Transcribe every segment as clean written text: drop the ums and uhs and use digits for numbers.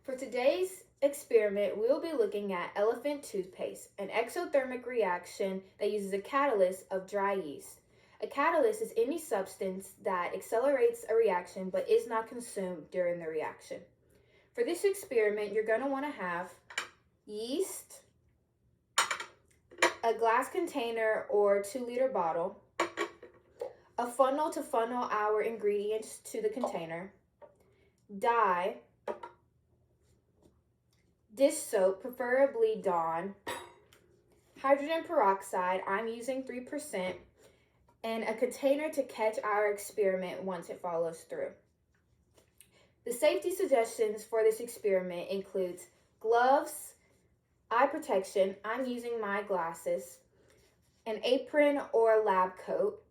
For today's experiment, we'll be looking at elephant toothpaste, an exothermic reaction that uses a catalyst of dry yeast. A catalyst is any substance that accelerates a reaction but is not consumed during the reaction. For this experiment, you're going to want to have yeast, a glass container or 2-liter bottle, a funnel to funnel our ingredients to the container, dye, dish soap, preferably Dawn, hydrogen peroxide, I'm using 3%, and a container to catch our experiment once it follows through. The safety suggestions for this experiment includes gloves, eye protection, I'm using my glasses, an apron or lab coat,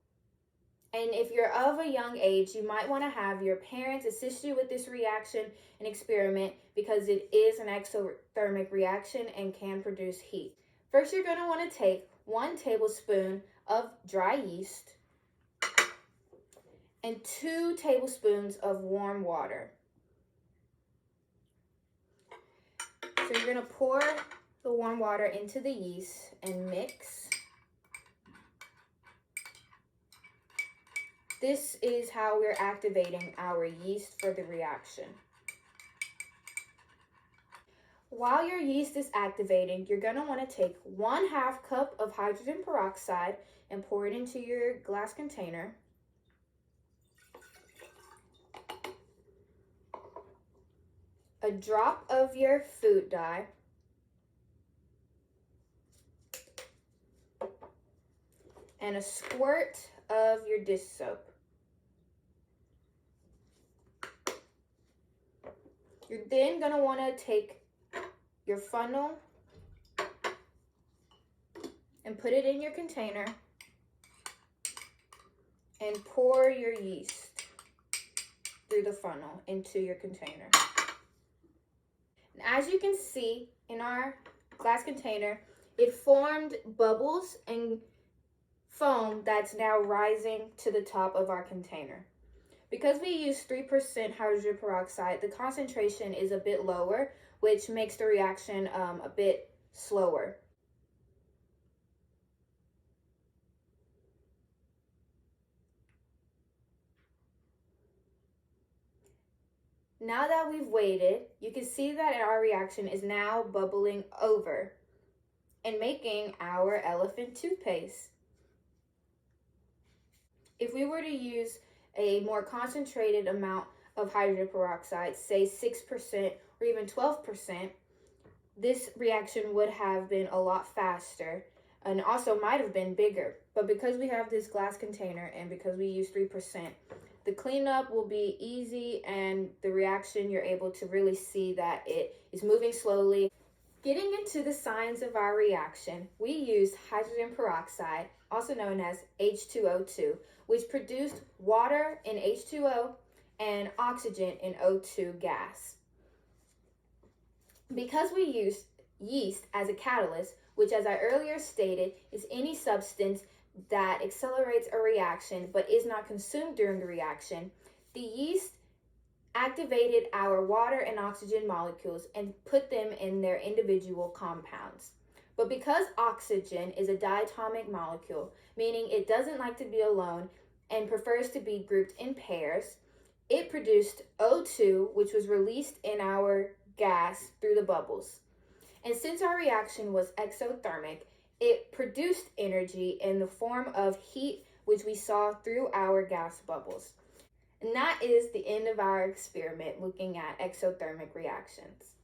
and if you're of a young age, you might want to have your parents assist you with this reaction and experiment because it is an exothermic reaction and can produce heat. First, you're going to want to take 1 tablespoon of dry yeast and 2 tablespoons of warm water. So you're going to pour the warm water into the yeast and mix. This is how we're activating our yeast for the reaction. While your yeast is activating, you're going to want to take 1/2 cup of hydrogen peroxide and pour it into your glass container. A drop of your food dye. And a squirt of your dish soap. You're then going to want to take your funnel and put it in your container and pour your yeast through the funnel into your container. And as you can see in our glass container, it formed bubbles and foam that's now rising to the top of our container. Because we use 3% hydrogen peroxide, the concentration is a bit lower, which makes the reaction a bit slower. Now that we've waited, you can see that our reaction is now bubbling over and making our elephant toothpaste. If we were to use a more concentrated amount of hydrogen peroxide, say 6% or even 12%, this reaction would have been a lot faster and also might have been bigger. But because we have this glass container and because we use 3%, the cleanup will be easy and the reaction, you're able to really see that it is moving slowly. Getting into the signs of our reaction, we used hydrogen peroxide, also known as H2O2, which produced water in H2O and oxygen in O2 gas. Because we used yeast as a catalyst, which as I earlier stated is any substance that accelerates a reaction but is not consumed during the reaction, the yeast activated our water and oxygen molecules and put them in their individual compounds. But because oxygen is a diatomic molecule, meaning it doesn't like to be alone and prefers to be grouped in pairs, it produced O2, which was released in our gas through the bubbles. And since our reaction was exothermic, it produced energy in the form of heat, which we saw through our gas bubbles. And that is the end of our experiment looking at exothermic reactions.